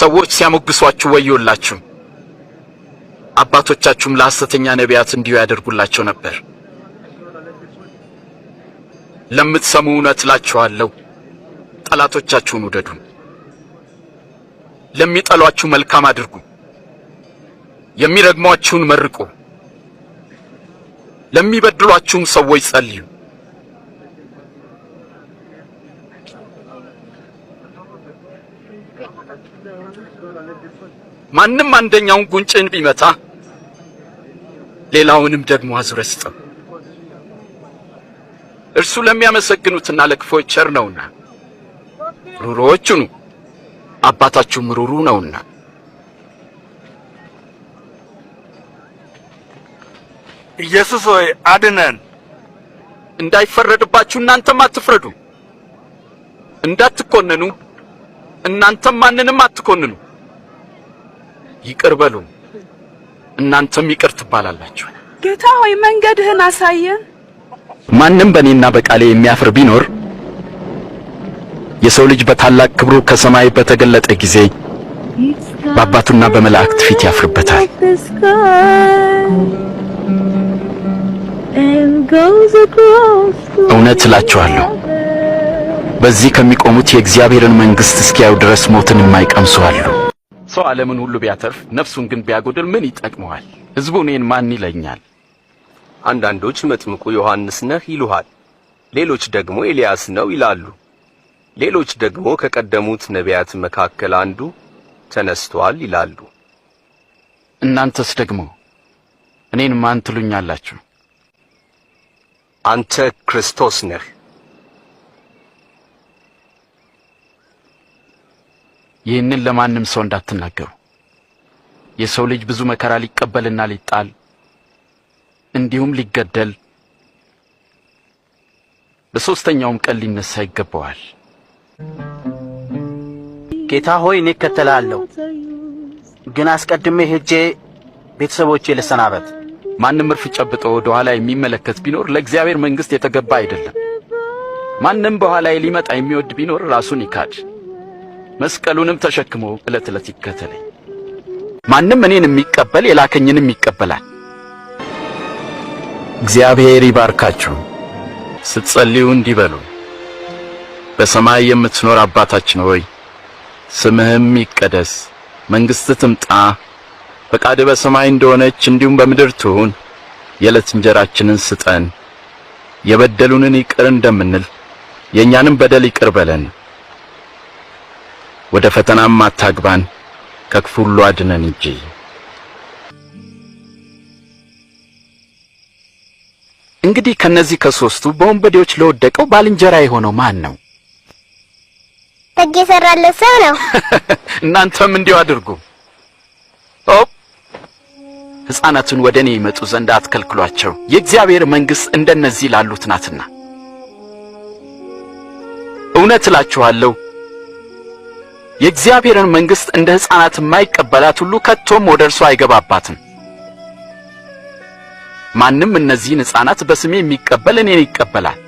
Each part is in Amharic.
ሰዎች ሲያሞግሷችሁ ወዮላችሁ። አባቶቻችሁም ለሐሰተኛ ነቢያት እንዲሁ ያደርጉላቸው ነበር። ለምትሰሙ እውነት እላችኋለሁ፣ ጠላቶቻችሁን ውደዱ፣ ለሚጠሏችሁ መልካም አድርጉ፣ የሚረግሟችሁን መርቁ፣ ለሚበድሏችሁም ሰዎች ጸልዩ። ማንም አንደኛውን ጉንጭን ቢመታ ሌላውንም ደግሞ አዙረህ ስጠው። እርሱ ለሚያመሰግኑትና ለክፎች ቸር ነውና። ሩሩዎች ሁኑ፣ አባታችሁም ሩሩ ነውና። ኢየሱስ ሆይ አድነን። እንዳይፈረድባችሁ እናንተም አትፍረዱ፣ እንዳትኮነኑ እናንተም ማንንም አትኮንኑ። ይቅር በሉ እናንተም ይቅር ትባላላችሁ። ጌታ ሆይ መንገድህን አሳየን። ማንም በእኔና በቃሌ የሚያፍር ቢኖር የሰው ልጅ በታላቅ ክብሩ ከሰማይ በተገለጠ ጊዜ በአባቱና በመላእክት ፊት ያፍርበታል። እውነት እላችኋለሁ በዚህ ከሚቆሙት የእግዚአብሔርን መንግሥት እስኪያዩ ድረስ ሞትን የማይቀምሱ አሉ። ሰው ዓለምን ሁሉ ቢያተርፍ ነፍሱን ግን ቢያጎድል ምን ይጠቅመዋል? ሕዝቡ እኔን ማን ይለኛል? አንዳንዶች መጥምቁ ዮሐንስ ነህ ይሉሃል፣ ሌሎች ደግሞ ኤልያስ ነው ይላሉ፣ ሌሎች ደግሞ ከቀደሙት ነቢያት መካከል አንዱ ተነስቷል ይላሉ። እናንተስ ደግሞ እኔን ማን ትሉኛላችሁ? አንተ ክርስቶስ ነህ። ይህንን ለማንም ሰው እንዳትናገሩ። የሰው ልጅ ብዙ መከራ ሊቀበልና ሊጣል እንዲሁም ሊገደል በሶስተኛውም ቀን ሊነሳ ይገባዋል። ጌታ ሆይ እኔ እከተልሃለሁ፣ ግን አስቀድሜ ሄጄ ቤተሰቦቼ ልሰናበት። ማንም እርፍ ጨብጦ ወደ ኋላ የሚመለከት ቢኖር ለእግዚአብሔር መንግሥት የተገባ አይደለም። ማንም በኋላዬ ሊመጣ የሚወድ ቢኖር ራሱን ይካድ፣ መስቀሉንም ተሸክሞ ዕለት ዕለት ይከተለኝ። ማንም እኔን የሚቀበል የላከኝንም ይቀበላል። እግዚአብሔር ይባርካችሁ። ስትጸልዩ እንዲህ በሉ። በሰማይ የምትኖር አባታችን ሆይ ስምህም ይቀደስ፣ መንግሥትህ ትምጣ፣ ፈቃድህ በሰማይ እንደሆነች እንዲሁም በምድር ትሁን። የዕለት እንጀራችንን ስጠን፣ የበደሉንን ይቅር እንደምንል የእኛንም በደል ይቅር በለን፣ ወደ ፈተናም አታግባን፣ ከክፉ ሁሉ አድነን እንጂ። እንግዲህ ከነዚህ ከሶስቱ በወንበዴዎች ለወደቀው ባልንጀራ የሆነው ማን ነው? ሕግ የሰራለት ሰው ነው። እናንተም እንዲሁ አድርጉ። ሕፃናትን ወደ እኔ ይመጡ ዘንድ አትከልክሏቸው፣ የእግዚአብሔር መንግሥት እንደነዚህ ላሉት ናትና። እውነት እላችኋለሁ የእግዚአብሔርን መንግሥት እንደ ሕፃናት የማይቀበላት ሁሉ ከቶም ወደ እርሷ አይገባባትም። ማንም እነዚህን ሕፃናት በስሜ የሚቀበል እኔን ይቀበላል፣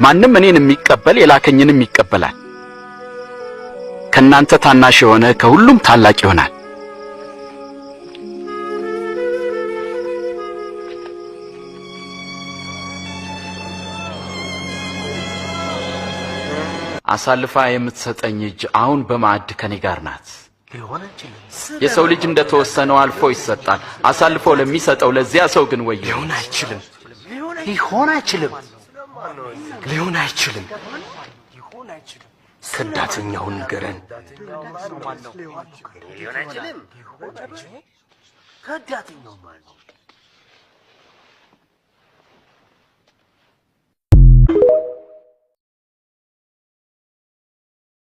ማንም እኔን የሚቀበል የላከኝንም ይቀበላል። ከእናንተ ታናሽ የሆነ ከሁሉም ታላቅ ይሆናል። አሳልፋ የምትሰጠኝ እጅ አሁን በማዕድ ከኔ ጋር ናት። የሰው ልጅ እንደተወሰነው አልፎ ይሰጣል። አሳልፎ ለሚሰጠው ለዚያ ሰው ግን ወዮ። ሊሆን አይችልም። ከዳተኛውን ንገረን። ከዳተኛው ማን ነው?